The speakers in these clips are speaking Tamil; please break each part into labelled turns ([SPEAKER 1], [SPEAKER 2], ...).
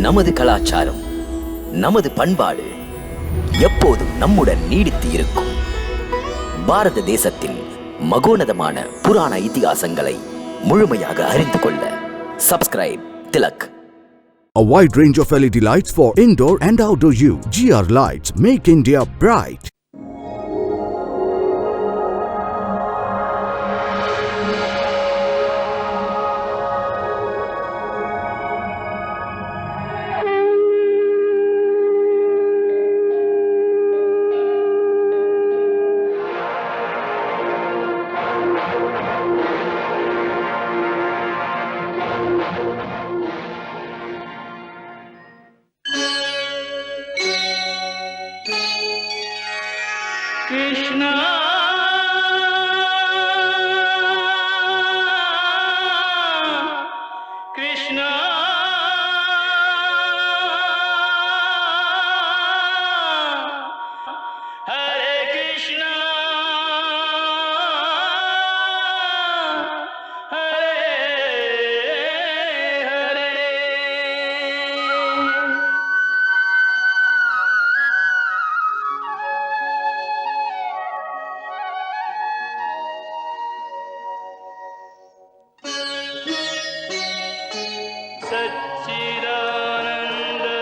[SPEAKER 1] நமது கலாச்சாரம், நமது பண்பாடு எப்போதும் நம்முடன் நீடித்து இருக்கும். பாரத தேசத்தின் மகோனதமான புராண இதிகாசங்களை முழுமையாக அறிந்து கொள்ள subscribe Tilak.
[SPEAKER 2] A wide range of LED lights for indoor and outdoor use. GR Lights make India bright.
[SPEAKER 3] Krishna Krishna Hare Krishna Hare Hare.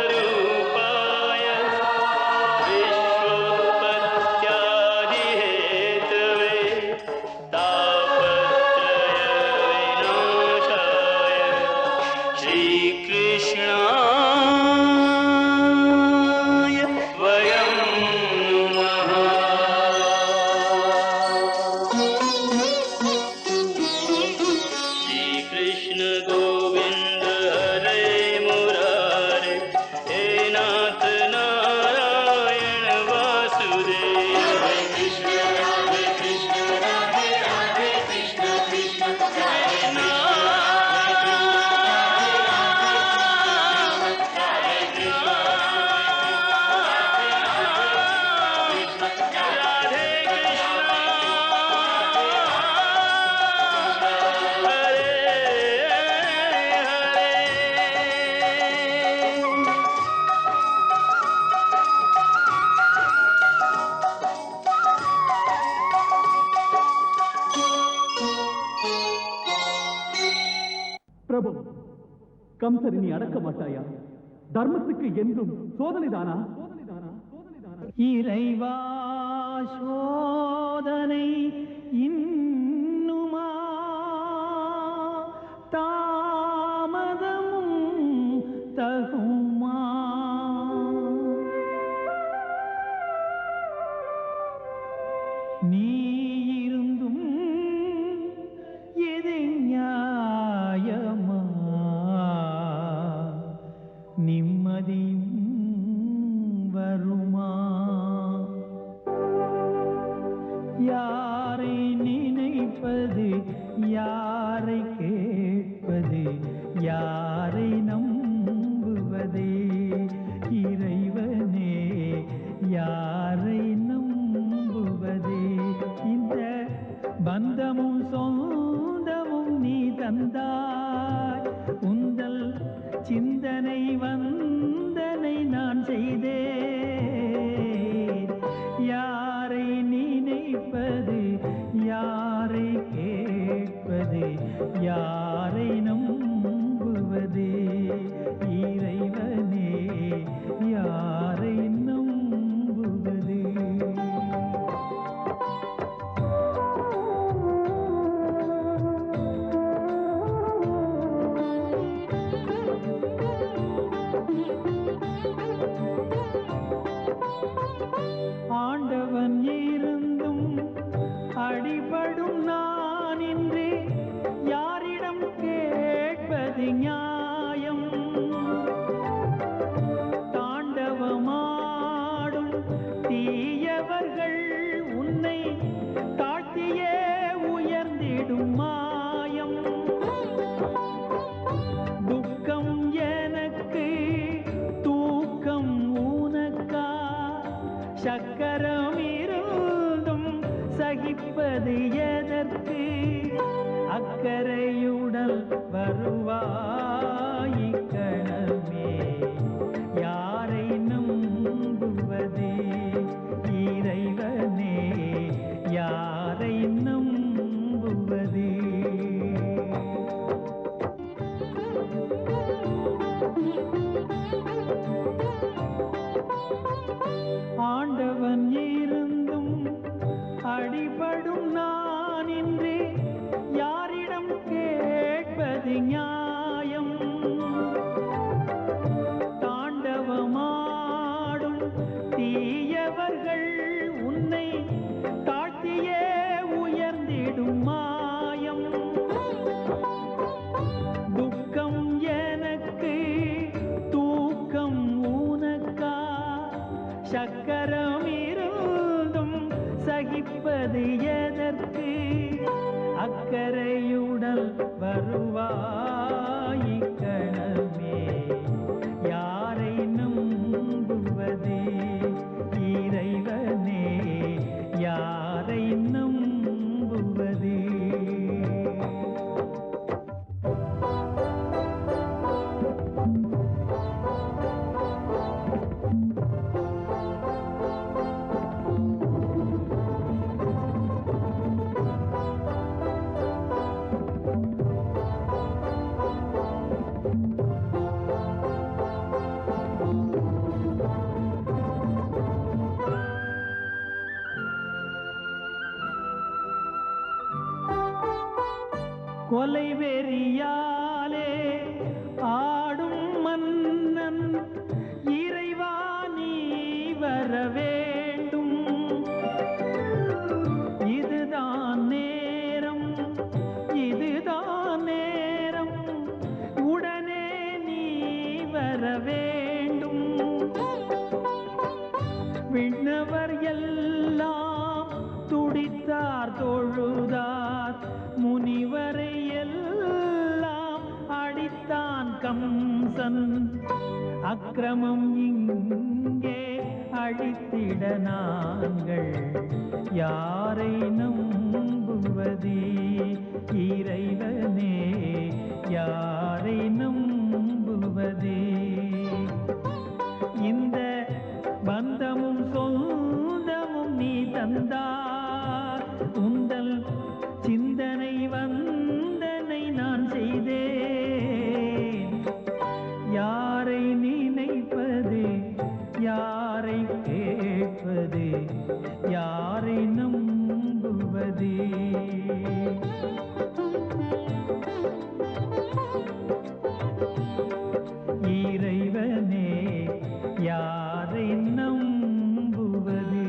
[SPEAKER 3] सच्चिदानन्दरूपाय विश्वोत्पत्त्यादिहेतवे तापत्रयविनाशाय श्रीकृष्णाय वयं नमः. श्रीकृष्ण गोविन्द हरे मुरारे, हे नाथ नारायण वासुदेव. हरे कृष्ण राधे राधे कृष्ण कृष्ण कृष्ण
[SPEAKER 4] பிரபு, கம்சரை நீ அடக்க மாட்டாயா? தர்மத்துக்கு என்றும் சோதனைதானா? இறைவா, சோதனை இன்னுமா தாமதமும் தகுமா? நீ இருந்தும் எதை நியாயமா? நிம்மதியும் வருமா? யாரை நினைப்பது, யாரை கேட்பது, யாரை நம்புவதே? இறைவனே, யாரை நம்புவதே? இந்த பந்தமும் சொந்தமும் நீ தந்தாய், உந்தல் சிந்தனை வந்தனை நான் செய்தேன். யாரை நினைப்பது, யாரை கேட்பது, யாரை நம்புவதே? இறைவனே, யாரை நம்புவதே? ஆண்டவன் இருந்தும் அடிபடும் நான் இன்றி யாரிடம் கேட்பது நியாயம்? தாண்டவமாடும் தீயவர்கள் உன்னை தாழ்த்தியே உயர்ந்திடும் மாயம். துக்கம் எனக்கு, தூக்கம் உனக்கா? சக்கரம் இருந்தும் சகிப்பது எதற்கு? அக்கறையுடன் வருவாய் கணமே. சக்கரம் இருந்தும் சகிப்பது எதற்கு? அக்கறையுடன் வருவாய் கணமே. யாரை நம்புவது இறைவனே, யாரை நம்புவது? கொலை வெறியாலே ஆடும் மன்னன் இறைவா நீ வர வேண்டும். இதுதான் நேரம், இதுதான் நேரம், உடனே நீ வர வேண்டும். விண்ணவர் எல்லாம் துடித்தார் தொழுதார், முனிவரை எல்லாம் அடித்தான் கம்சன். அக்கிரமம் இங்கே அழித்திட நாங்கள் யாரை நம்புவது இறைவனே, யாரை நம்புவது? இந்த பந்தமும் சொந்தமும் நீ தந்தார், உந்தல் சிந்தனை வந்தனை நான் செய்தேன். யாரை நினைப்பது, யாரை கேட்பது, யாரை நம்புவது? இறைவனே, யாரை நம்புவது?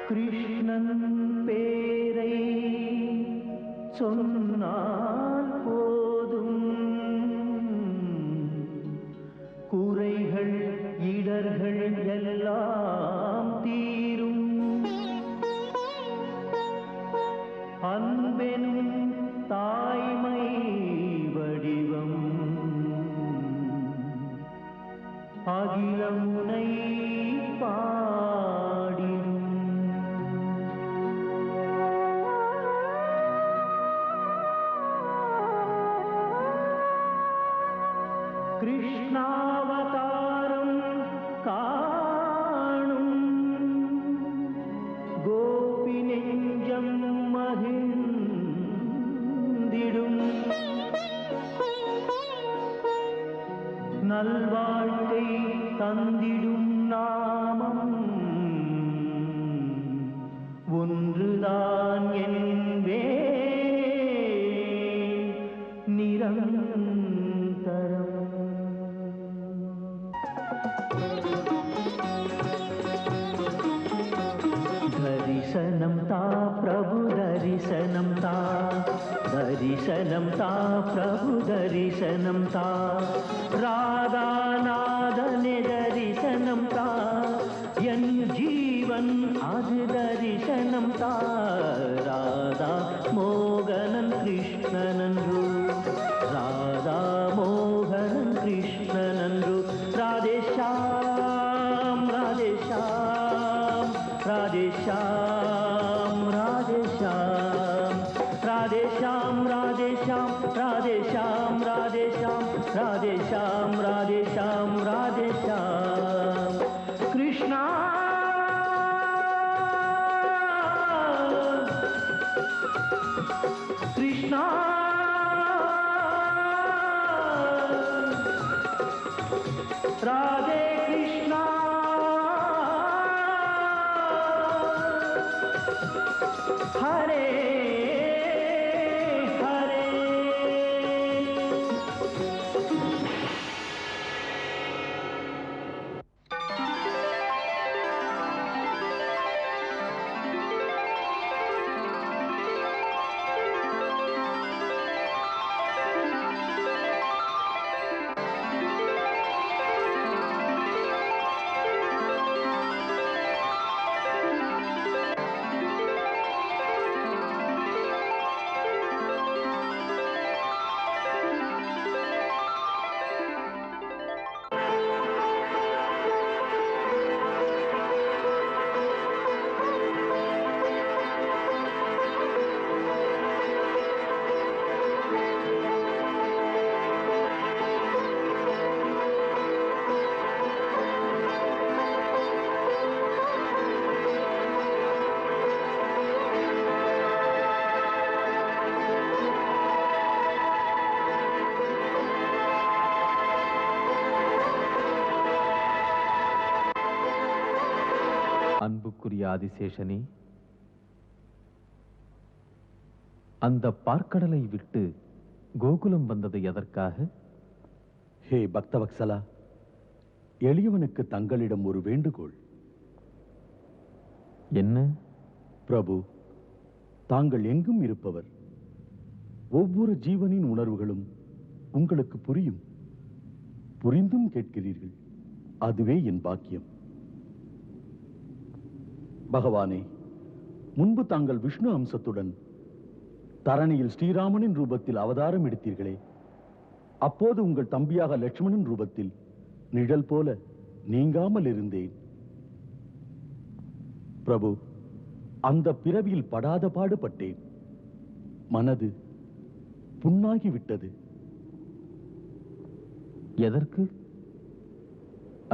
[SPEAKER 4] கிருஷ்ணன் பேரை சொன்னால் போதும், குறைகள் இடர்கள் எல்லாம் தீரும். அன்பெனும் தாய்மை வடிவம் அகிலமுனை பாடிடும். கிருஷ்ணாவதாரம் காணும் கோபி நெஞ்சம் மகிழ்ந்திடும். நல்வாழ்க்கை தந்திடும் நாமம் ஒன்றுதான் என்பேன் நிரந்தரம். தரிசனம் தா பிரபு தரிசனம் தா, தரிசனம் தா பிரபு தரிசனம் தா. ராதாநாதனே தரிசனம் தா, என் ஜீவன் அது தரிசனம் தா. ராதா மோகனன் கிருஷ்ணனன்று, ராதா மோகனன் கிருஷ்ணனன்று. ராதே ஷாம் राधे श्याम राधे श्याम राधे श्याम कृष्णा कृष्णा राधे कृष्णा हरे हरे
[SPEAKER 5] அன்புக்குரிய ஆதிசேஷனே, அந்த பார்க்கடலை விட்டு கோகுலம் வந்தது எதற்காக?
[SPEAKER 6] ஹே பக்தவத்சலா, எளியவனுக்கு தங்களிடம் ஒரு வேண்டுகோள்.
[SPEAKER 5] என்ன?
[SPEAKER 6] பிரபு, தாங்கள் எங்கும் இருப்பவர். ஒவ்வொரு ஜீவனின் உணர்வுகளும் உங்களுக்கு புரியும். புரிந்தும் கேட்கிறீர்கள். அதுவே என் பாக்கியம். பகவானே, முன்பு தாங்கள் விஷ்ணு அம்சத்துடன் தரணியில் ஸ்ரீராமனின் ரூபத்தில் அவதாரம் எடுத்தீர்களே, அப்போது உங்கள் தம்பியாக லட்சுமணன் ரூபத்தில் நிழல் போல நீங்காமல் இருந்தேன். பிரபு, அந்த பிறவியில் படாத பாடுபட்டேன். மனது புண்ணாகிவிட்டது.
[SPEAKER 5] எதற்கு?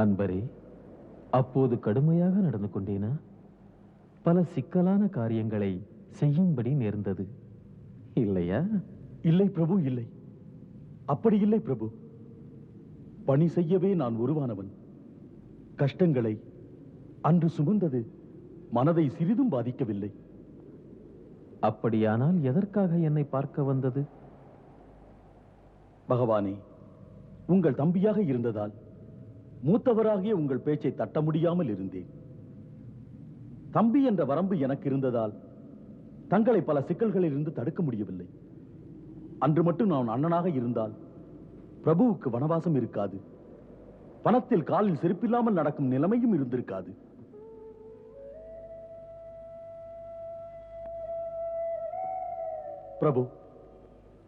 [SPEAKER 5] அன்பரே, அப்போது கடுமையாக நடந்து கொண்டேனா? பல சிக்கலான காரியங்களை செய்யும்படி நேர்ந்தது இல்லையா?
[SPEAKER 6] இல்லை பிரபு, இல்லை. அப்படி இல்லை பிரபு. பணி செய்யவே நான் உருவானவன். கஷ்டங்களை அன்று சுமந்தது மனதை சிறிதும் பாதிக்கவில்லை.
[SPEAKER 5] அப்படியானால் எதற்காக என்னை பார்க்க வந்தது?
[SPEAKER 6] பகவானே, உங்கள் தம்பியாக இருந்ததால் மூத்தவராகிய உங்கள் பேச்சை தட்ட முடியாமல் இருந்தேன். தம்பி என்ற வரம்பு எனக்கு இருந்ததால் தங்களை பல சிக்கல்களில் இருந்து தடுக்க முடியவில்லை. அன்று மட்டும் நான் அண்ணனாக இருந்தால் பிரபுவுக்கு வனவாசம் இருக்காது. பணத்தில் காலில் செருப்பில்லாமல் நடக்கும் நிலைமையும் இருந்திருக்காது. பிரபு,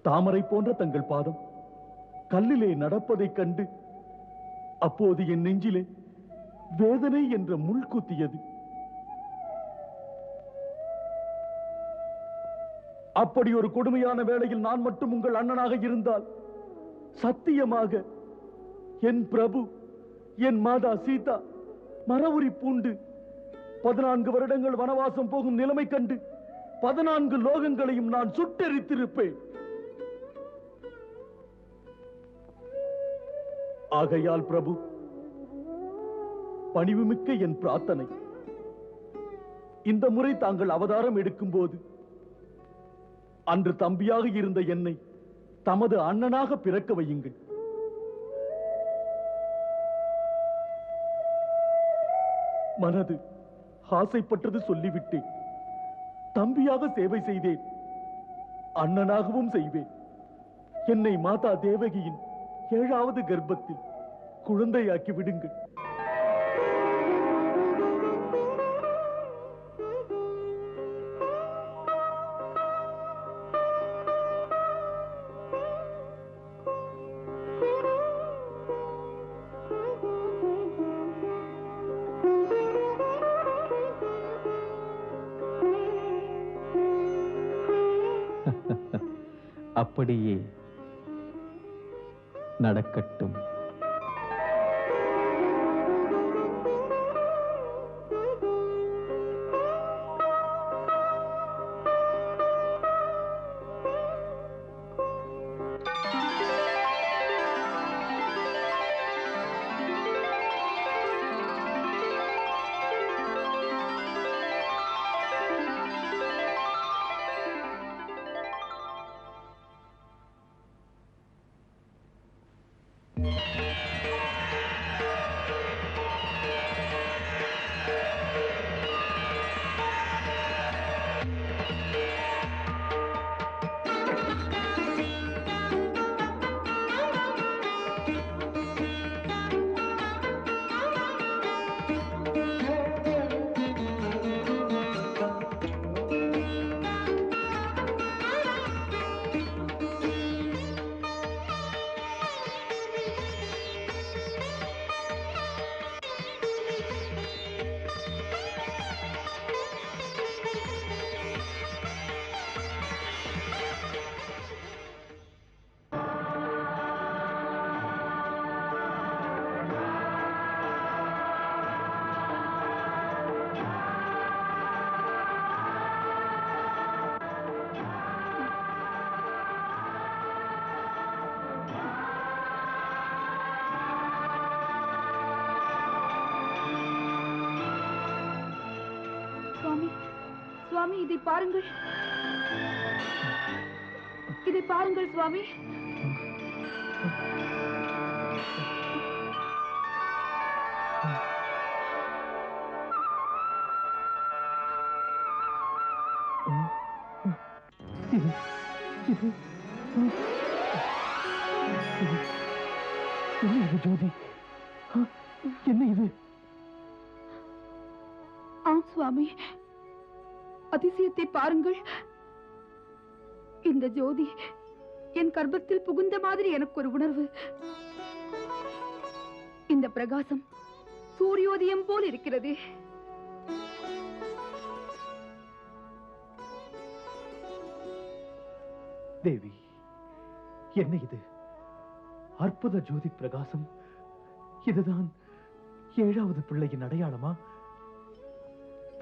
[SPEAKER 6] தாமரை போன்ற தங்கள் பாதம் கல்லிலே நடப்பதைக் கண்டு அப்போது என் நெஞ்சிலே வேதனை என்ற முள் குத்தியது. அப்படி ஒரு கொடுமையான வேளையில் நான் மட்டும் உங்கள் அண்ணனாக இருந்தால் சத்தியமாக என் பிரபு, என் மாதா சீதா மரவுரி பூண்டு 14 வருடங்கள் வனவாசம் போகும் நிலைமை கண்டு 14 லோகங்களையும் நான் சுட்டெரித்திருப்பேன். ஆகையால் பிரபு, பணிவுமிக்க என் பிரார்த்தனை, இந்த முறை தாங்கள் அவதாரம் எடுக்கும் போது அன்று தம்பியாக இருந்த என்னை தமது அண்ணனாக பிறக்க வையுங்கள். மனது ஆசைப்பட்டது சொல்லிவிட்டேன். தம்பியாக சேவை செய்தேன், அண்ணனாகவும் செய்வேன். என்னை மாதா தேவகியின் 7வது கர்ப்பத்தில் குழந்தையாக்கி விடுங்கள்.
[SPEAKER 5] அப்படியே நடக்கட்டும்.
[SPEAKER 7] சுவாமி, இதை பாருங்கள். இதை பாருங்கள் சுவாமி.
[SPEAKER 5] என்ன இது ஜோதி? என்ன இது?
[SPEAKER 7] ஆம் சுவாமி, அதிசயத்தை பாருங்கள். இந்த ஜோதி என் கர்ப்பத்தில் புகுந்த மாதிரி எனக்கு ஒரு உணர்வு. இந்த பிரகாசம் சூரியோதயம் போல் இருக்கிறது.
[SPEAKER 5] தேவி, என்ன இது? அற்புத ஜோதி பிரகாசம். இதுதான் 7வது பிள்ளையின் அடையாளமா?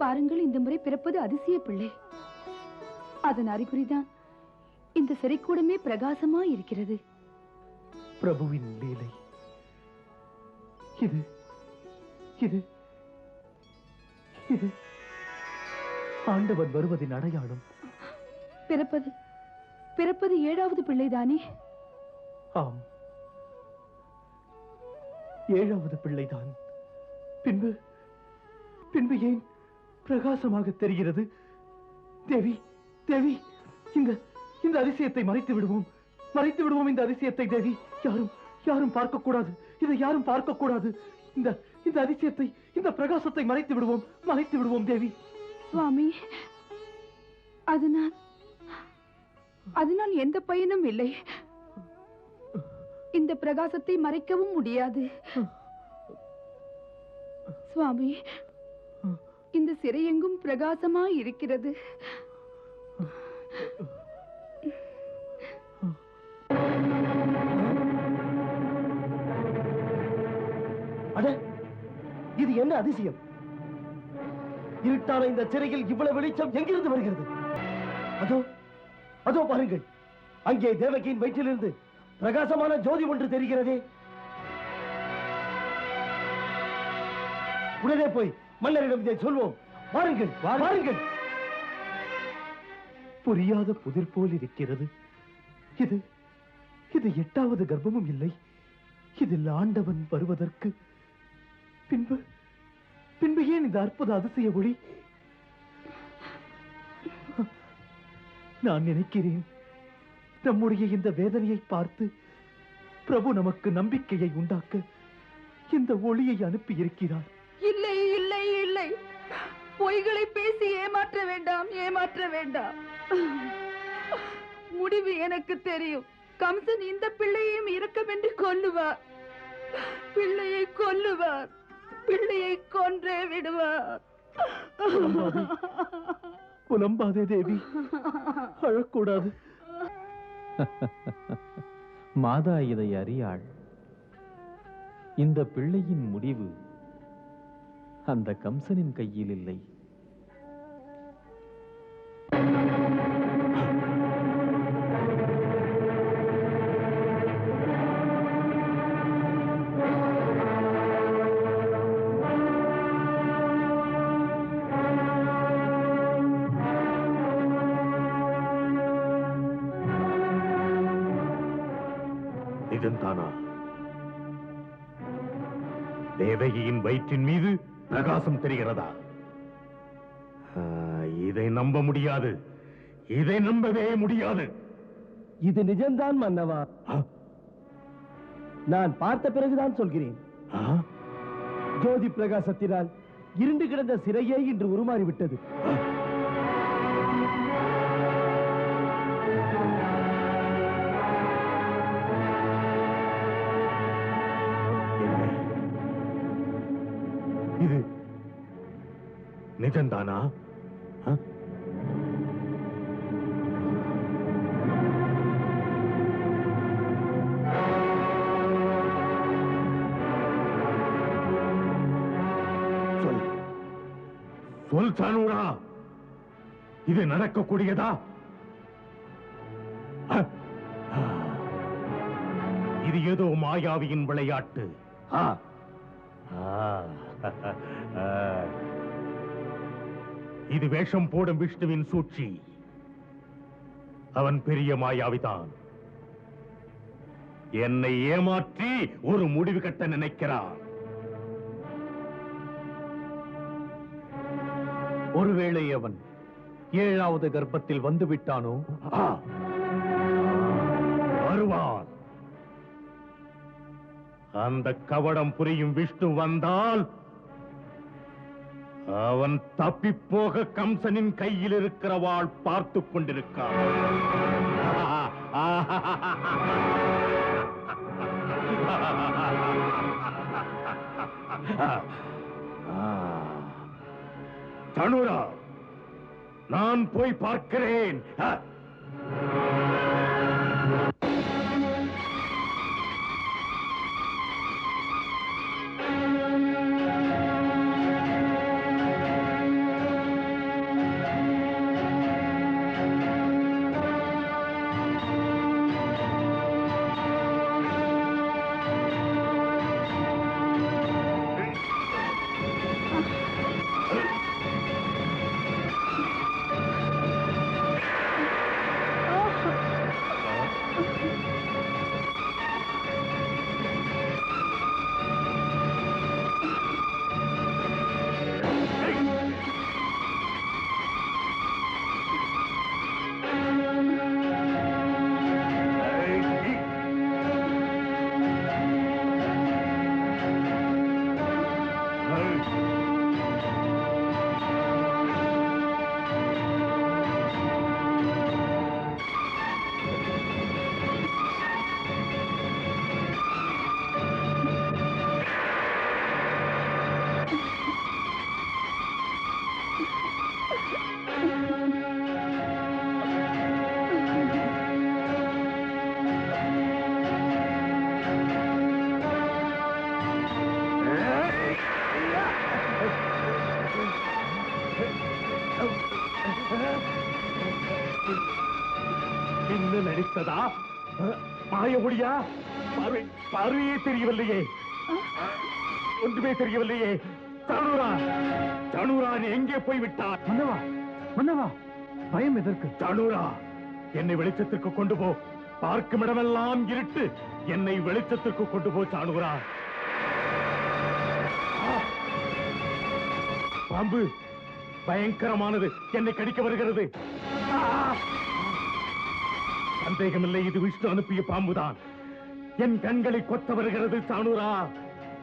[SPEAKER 7] பாருங்கள், இந்த முறை பிறப்பது அதிசய பிள்ளை. அதன் அறிகுறிதான் இந்த சிறைக்கூடமே பிரகாசமா இருக்கிறது.
[SPEAKER 5] பிரபுவின் லீலை. இது இது இது ஆண்டவன் வருவதின் அடையாளம்.
[SPEAKER 7] பிறப்பது 7வது பிள்ளைதானே?
[SPEAKER 5] ஆம், 7வது பிள்ளைதான். பின்பு பின்பு ஏன் பிரகாசமாக தெரிகிறது? தேவி, தேவி, இந்த அதிசயத்தை மறைத்து விடுவோம் இந்த அதிசயத்தை தேவி. யாரும் பார்க்க கூடாது. இதை யாரும் பார்க்க கூடாது. இந்த அதிசயத்தை, இந்த பிரகாசத்தை மறைத்து விடுவோம் தேவி.
[SPEAKER 7] சுவாமி, அதனால் எந்த பயனும் இல்லை. இந்த பிரகாசத்தை மறைக்கவும் முடியாது. சுவாமி, இந்த சிறை எங்கும் பிரகாசமாய் இருக்கிறது.
[SPEAKER 6] அட, இது என்ன அதிசயம்? இருட்டான இந்த சிறையில் இவ்வளவு வெளிச்சம் எங்கிருந்து வருகிறது? அதோ பாருங்கள், அங்கே தேவகியின் வயிற்றிலிருந்து பிரகாசமான ஜோதி ஒன்று தெரிகிறதே. உடனே போய் மன்னரிடம் இதை சொல்வோம். வாருங்கள்.
[SPEAKER 5] புரியாத புதிர் போல் இருக்கிறது. இது 8வது கர்ப்பமும் இல்லை. இதில் ஆண்டவன் வருவதற்கு பின்பு ஏன் இந்த அற்புத அதிசய ஒளி? நான் நினைக்கிறேன், நம்முடைய இந்த வேதனையை பார்த்து பிரபு நமக்கு நம்பிக்கையை உண்டாக்க இந்த ஒளியை அனுப்பி இருக்கிறார்.
[SPEAKER 7] இல்லை இல்லை இல்லை, பொய்களை பேசி ஏமாற்ற வேண்டாம். முடிவு எனக்கு தெரியும். கம்சன் இந்த பிள்ளையையும் இரக்கமின்றி கொல்லுவார். பிள்ளையை கொன்றே விடுவார்.
[SPEAKER 5] புலம்பாதே தேவி, அழக்கூடாது. மாதா இதை அறியாள். இந்த பிள்ளையின் முடிவு அந்த கம்சனின் கையில் இல்லை.
[SPEAKER 8] நிஜம்தானா? தேவகியின் வயிற்றின் மீது பிரகாசம் தெரிகிறதா? இதை நம்ப முடியாது, இதை நம்பவே முடியாது.
[SPEAKER 6] இது நிஜம்தான் மன்னவா. நான் பார்த்த பிறகுதான் சொல்கிறேன். ஜோதி பிரகாசத்தினால் இருண்டு கிடந்த சிறையே இன்று உருமாறிவிட்டது.
[SPEAKER 8] இது நிஜம்தானா? சொல் சொல் சானூரா, இது நடக்கக்கூடியதா? இது ஏதோ மாயாவியின் விளையாட்டு. இது வேஷம் போடும் விஷ்ணுவின் சூழ்ச்சி. அவன் பெரிய மாயாவிதான். என்னை ஏமாற்றி ஒரு முடிவு கட்ட நினைக்கிறான்.
[SPEAKER 5] ஒருவேளை அவன் 7வது கர்ப்பத்தில் வந்து விட்டானோ?
[SPEAKER 8] வருவான். அந்த கவடம் புரியும் விஷ்ணு வந்தால் அவன் தப்பிப்போக கம்சனின் கையில் இருக்கிற வாள் பார்த்து கொண்டிருக்கான். தனுரா, நான் போய் பார்க்கிறேன். என்ன நடித்ததா? மாய ஒளியா? பார்வையே தெரியவில்லையே, ஒன்றுமே தெரியவில்லையே. தனுரா, தனுரா, நீ எங்கே போய்விட்டார்?
[SPEAKER 5] மன்னவா, மன்னவா, பயம் எதற்கு?
[SPEAKER 8] தனுரா, என்னை வெளிச்சத்திற்கு கொண்டு போ. பார்க்கும் இடமெல்லாம் இருட்டு. என்னை வெளிச்சத்திற்கு கொண்டு போ சானுரா. பாம்பு பயங்கரமானது, என்னை கடிக்க வருகிறது. சந்தேகமில்லை, இது விஷ்ணு அனுப்பிய பாம்புதான். என் கண்களை கொத்த வருகிறது சானுரா.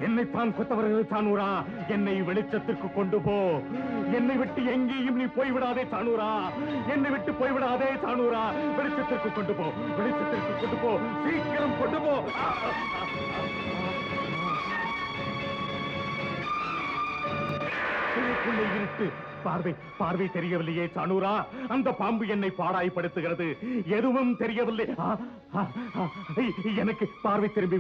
[SPEAKER 8] என்னைத்தான் கொத்த வருகிறது சானுரா. என்னை வெளிச்சத்திற்கு கொண்டு போ. என்னை விட்டு எங்கேயும் நீ போய்விடாதே சானுரா. என்னை விட்டு போய்விடாதே சானுரா. வெளிச்சத்திற்கு கொண்டு போ, வெளிச்சத்திற்கு கொண்டு போ, சீக்கிரம் கொண்டு போ. சிறைக்குள்ளே இருட்டு, பார்வை தெரியவில்லையே சானூரா. அந்த பாம்பு என்னை பாடாய்படுத்துகிறது. எதுவும் தெரியவில்லை. எனக்கு பார்வை திரும்பி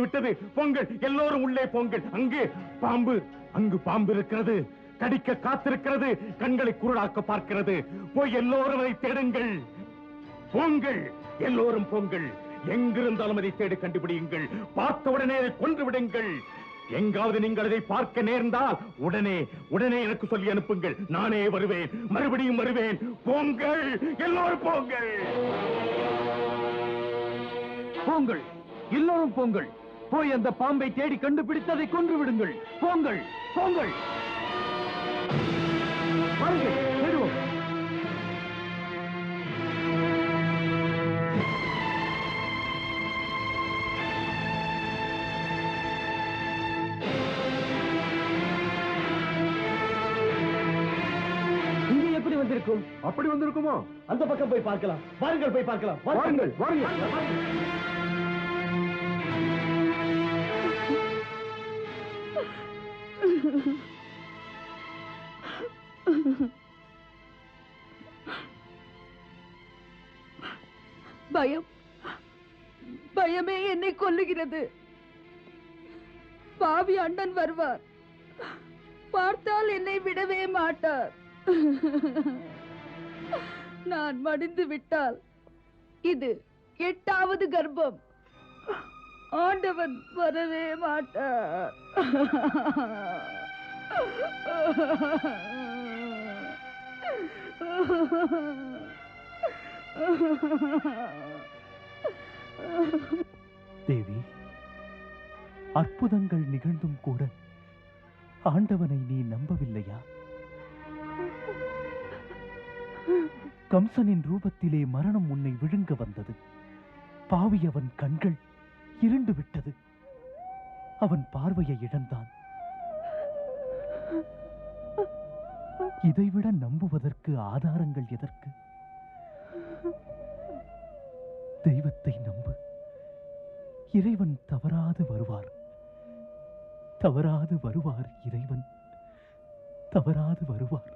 [SPEAKER 8] விட்டது. போங்கள், எல்லோரும் உள்ளே போங்கள். அங்கு பாம்பு இருக்கிறது. கடிக்க காத்திருக்கிறது. கண்களை குருடாக்க பார்க்கிறது. போய் எல்லோரும் அதை தேடுங்கள். போங்கள், எல்லோரும் போங்கள். எங்கிருந்தாலும் அதை தேடி கண்டுபிடியுங்கள். பார்த்தவுடனே அதை கொன்று விடுங்கள். எங்காவது நீங்கள் அதை பார்க்க நேர்ந்தால் உடனே எனக்கு சொல்லி அனுப்புங்கள். நானே வருவேன், மறுபடியும் வருவேன். போங்கள், எல்லோரும் போங்கள்.
[SPEAKER 5] போங்கள், எல்லோரும் போங்கள். போய் அந்த பாம்பை தேடி கண்டுபிடித்து அதை கொன்று விடுங்கள். போங்கள், போங்கள். வாருங்கள், தேடுவோம்.
[SPEAKER 6] அப்படி வந்திருக்குமோ? அந்த பக்கம் போய் பார்க்கலாம். வாருங்கள், போய் பார்க்கலாம். வாருங்கள், வாருங்கள்.
[SPEAKER 7] பயமே என்னை கொல்லுகிறது. பாவி அண்ணன் வருவார். பார்த்தால் என்னை விடவே மாட்டார். நான் மடிந்து விட்டால் இது 8வது கர்ப்பம். ஆண்டவன் வரவே மாட்டார்.
[SPEAKER 5] தேவி, அற்புதங்கள் நிகழ்ந்தும் கூட ஆண்டவனை நீ நம்பவில்லையா? கம்சனின் ரூபத்திலே மரணம் உன்னை விழுங்க வந்தது. பாவி அவன் கண்கள் இருண்டு விட்டது. அவன் பார்வையை இழந்தான். இதைவிட நம்புவதற்கு ஆதாரங்கள் எதற்கு? தெய்வத்தை நம்பு. இறைவன் தவறாது வருவார். இறைவன் தவறாது வருவார்.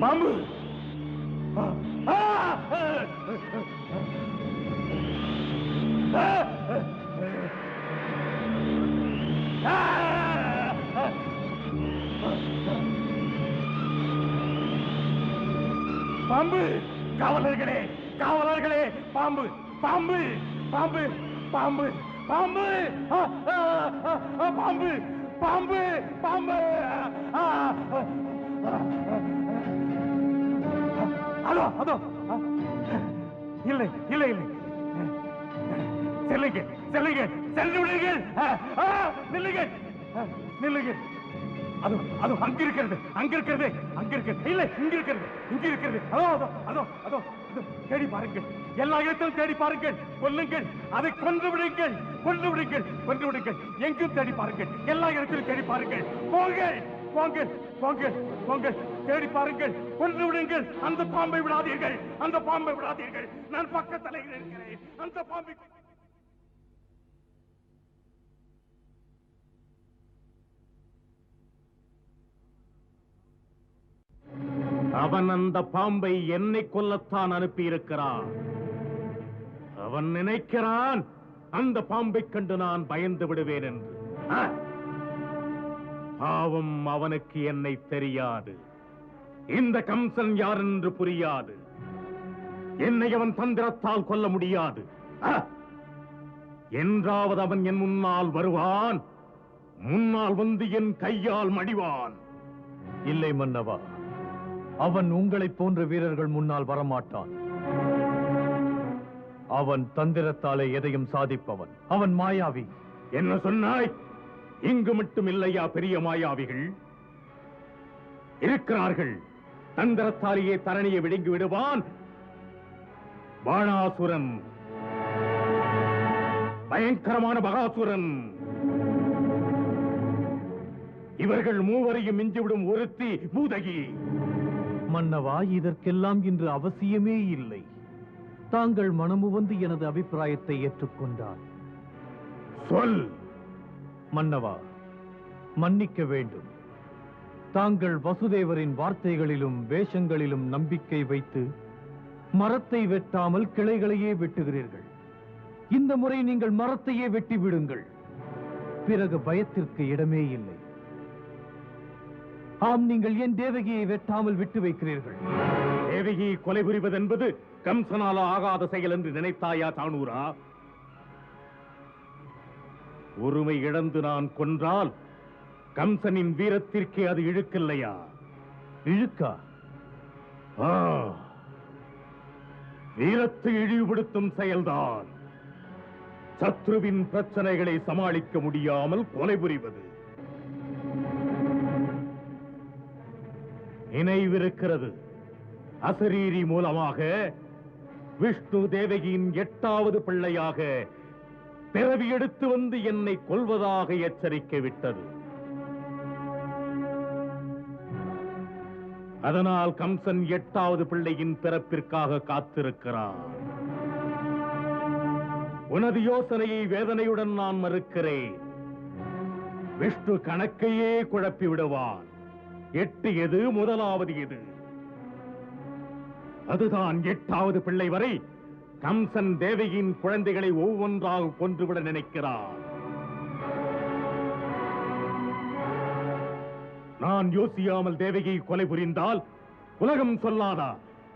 [SPEAKER 8] பாம்பு பாம்பு காவலர்களே காவலர்களே பாம்பு பாம்பு பாம்பு பாம்பு பாம்பு பாம்பு பாம்பு பாம்பு அதோ அதோ இல்லை இல்லை இல்லை செல்லுங்க செல்லுங்க சென்று விடுங்கள் நில்லுங்க நில்லுங்க அது அது அங்க இருக்கிறது அங்க இருக்கிறது அங்க இருக்கிறது இல்லை இங்க இருக்கிறது இங்க இருக்கிறது அதோ அதோ அதோ அதோ தேடி பாருங்கள் எல்லா இடத்திலும் தேடி பாருங்கள் கொல்லுங்கள் அதை கொன்று விடுங்கள் கொன்று விடுங்கள் கொன்று விடுங்கள் எங்கும் தேடி பாருங்கள் எல்லா இடத்திலும் தேடி பாருங்கள் போங்கள் போங்கள் போங்கள் போங்கள் தேடி பாருங்கள் கொன்று விடுங்கள் அந்த பாம்பை விடாதீர்கள் அந்த பாம்பை விடாதீர்கள் நான் பக்கத்தில் இருக்கிறேன் அந்த பாம்பை அவன் அந்த பாம்பை என்னை கொல்லத்தான் அனுப்பியிருக்கிறான் அவன் நினைக்கிறான் அந்த பாம்பை கண்டு நான் பயந்து விடுவேன் என்று பாவம் அவனுக்கு என்னை தெரியாது இந்த கம்சன் யார் என்று புரியாது என்னை அவன் தந்திரத்தால் கொல்ல முடியாது என்றாவது அவன் என் முன்னால் வருவான் முன்னால் வந்து என் கையால் மடிவான்
[SPEAKER 6] இல்லை மன்னவா அவன் உங்களைப் போன்ற வீரர்கள் முன்னால் வரமாட்டான் அவன் தந்திரத்தாலே எதையும் சாதிப்பவன் அவன் மாயாவி
[SPEAKER 8] என்ன சொன்னாய் இங்கு மட்டும் இல்லையா பெரிய மாயாவிகள் இருக்கிறார்கள் தந்திரத்தாலேயே தரணியை விழுங்கி விடுவான் பாணாசுரன் பயங்கரமான பகாசுரன் இவர்கள் மூவரையும் மிஞ்சிவிடும் ஒருத்தி பூதகி
[SPEAKER 6] மன்னவா இதற்கெல்லாம் இன்று அவசியமே இல்லை தாங்கள் மனமுவந்து எனது அபிப்பிராயத்தை ஏற்றுக்கொண்டார்
[SPEAKER 8] சொல்
[SPEAKER 6] மன்னவா மன்னிக்க வேண்டும் தாங்கள் வசுதேவரின் வார்த்தைகளிலும் வேஷங்களிலும் நம்பிக்கை வைத்து மரத்தை வெட்டாமல் கிளைகளையே வெட்டுகிறீர்கள் இந்த முறை நீங்கள் மரத்தையே வெட்டி விடுங்கள் பிறகு பயத்திற்கு இடமே இல்லை ஆம் நீங்கள் என் தேவகியை வெட்டாமல் விட்டு வைக்கிறீர்கள்
[SPEAKER 8] தேவகியை கொலை புரிவது என்பது கம்சனால ஆகாத செயல் என்று நினைத்தாயா சாணூரா ஒருமை இழந்து நான் கொன்றால் கம்சனின் வீரத்திற்கே அது இழுக்கில்லையா
[SPEAKER 6] இழுக்கா
[SPEAKER 8] வீரத்தை இழிவுபடுத்தும் செயல்தான் சத்ருவின் பிரச்சனைகளை சமாளிக்க முடியாமல் கொலை புரிவது நினைவிருக்கிறது அசரீரி மூலமாக விஷ்ணு தேவகியின் 8வது பிள்ளையாக பிறவி எடுத்து வந்து என்னை கொல்வதாக எச்சரிக்கை விட்டது அதனால் கம்சன் 8வது பிள்ளையின் பிறப்பிற்காக காத்திருக்கிறான் உனது யோசனையை வேதனையுடன் நான் மறுக்கிறேன் விஷ்ணு கணக்கையே குழப்பி விடுவான் 8 எது முதலாவது எது அதுதான் 8வது பிள்ளை வரை கம்சன் தேவகியின் குழந்தைகளை ஒவ்வொன்றாக கொன்றுவிட நினைக்கிறான் நான் யோசியாமல் தேவகியை கொலை புரிந்தால் உலகம் சொல்லாதா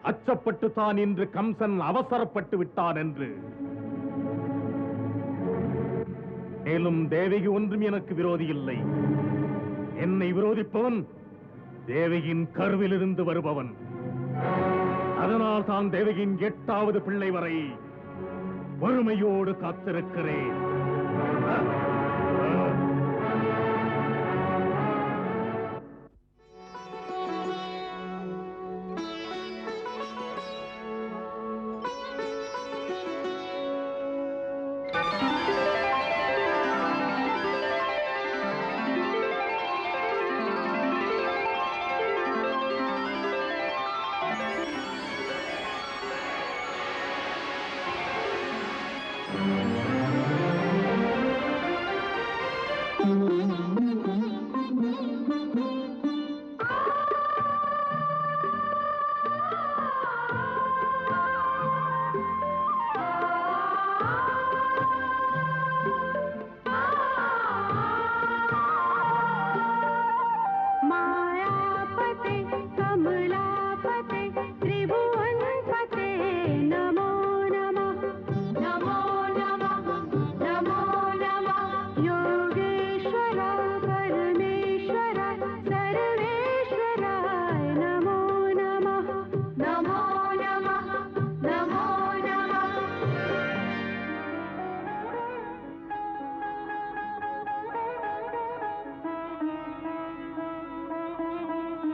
[SPEAKER 8] அச்சப்பட்டு தான் இன்று கம்சன் அவசரப்பட்டு விட்டான் என்று மேலும் தேவகி ஒன்றும் எனக்கு விரோதி இல்லை. என்னை விரோதிப்பவன் தேவகியின் கருவிலிருந்து வருபவன். அதனால் தான் தேவகியின் 8வது பிள்ளை வரை பொறுமையோடு காத்திருக்கிறேன்.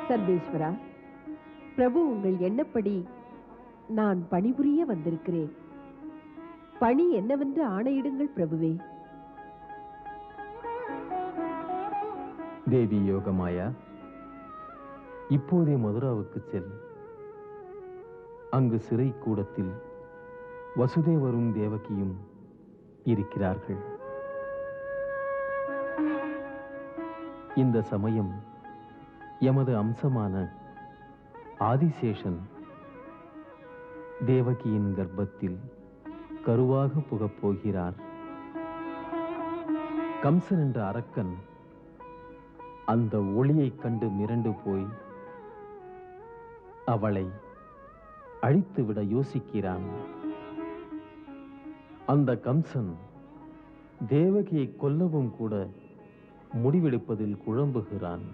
[SPEAKER 9] சர்வேஸ்வரா, பிரபு உங்கள் எண்ணப்படி நான் பணிபுரிய வந்திருக்கிறேன். பணி என்னவென்று ஆணையிடுங்கள் பிரபுவே.
[SPEAKER 10] தேவி யோகமாயா, இப்போதே மதுராவுக்கு செல். அங்கு சிறை கூடத்தில் வசுதேவரும் தேவகியும் இருக்கிறார்கள். இந்த சமயம் எமது அம்சமான ஆதிசேஷன் தேவகியின் கர்ப்பத்தில் கருவாக புகப் போகிறார். கம்சன் என்ற அரக்கன் அந்த ஒளியைக் கண்டு மிரண்டு போய் அவளை அழித்துவிட யோசிக்கிறான். அந்த கம்சன் தேவகியை கொல்லவும் கூட முடிவெடுப்பதில் குழம்புகிறான்.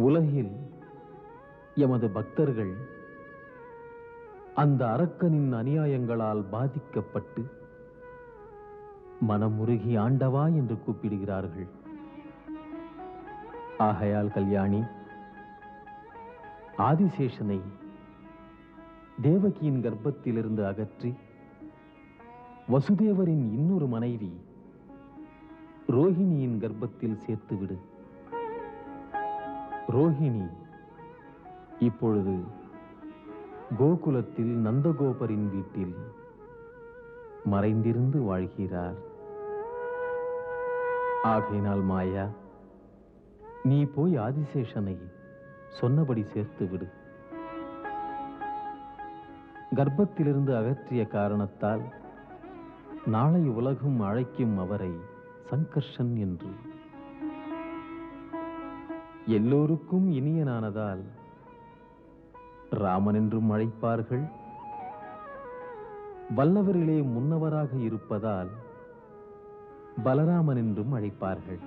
[SPEAKER 10] உலகில் எமது பக்தர்கள் அந்த அரக்கனின் அநியாயங்களால் பாதிக்கப்பட்டு மனமுருகி ஆண்டவா என்று கூப்பிடுகிறார்கள். ஆகையால் கல்யாணி, ஆதிசேஷனை தேவகியின் கர்ப்பத்திலிருந்து அகற்றி வசுதேவரின் இன்னொரு மனைவி ரோஹிணியின் கர்ப்பத்தில் சேர்த்துவிடு. ரோஹிணி இப்பொழுது கோகுலத்தில் நந்தகோபரின் வீட்டில் மறைந்திருந்து வாழ்கிறார். ஆகையினால் மாயா, நீ போய் ஆதிசேஷனை சொன்னபடி சேர்த்து விடு. கர்ப்பத்திலிருந்து அகற்றிய காரணத்தால் நாளை உலகம் அழைக்கும் அவரை சங்கர்ஷன் என்று. எல்லோருக்கும் இனியனானதால் ராமன் என்றும் அழைப்பார்கள். வல்லவரிலே முன்னவராக இருப்பதால் பலராமன் என்றும் அழைப்பார்கள்.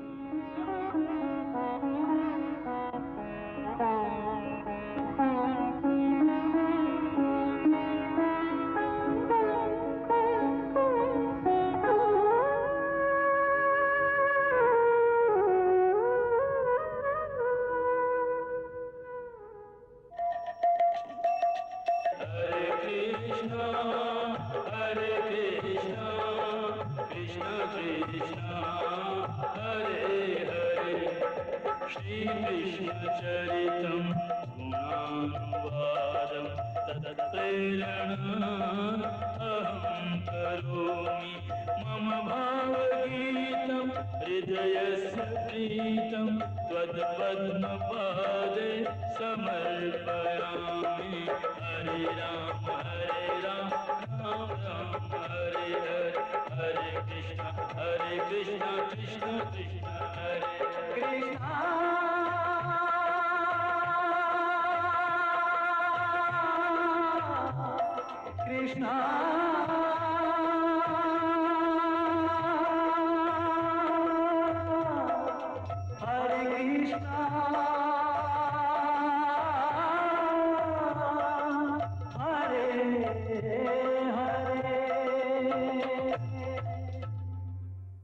[SPEAKER 3] श्रीकृष्णचरितं गुणानुवादं तत्प्रेरणा अहं करोमि मम भावगीतं हृदयस्य प्रीतं त्वत्पद्मपादे समर्पयामि। हरे राम राम राम हरे हरे, हरे कृष्ण कृष्ण कृष्ण हरे कृष्ण।
[SPEAKER 4] कृष्णा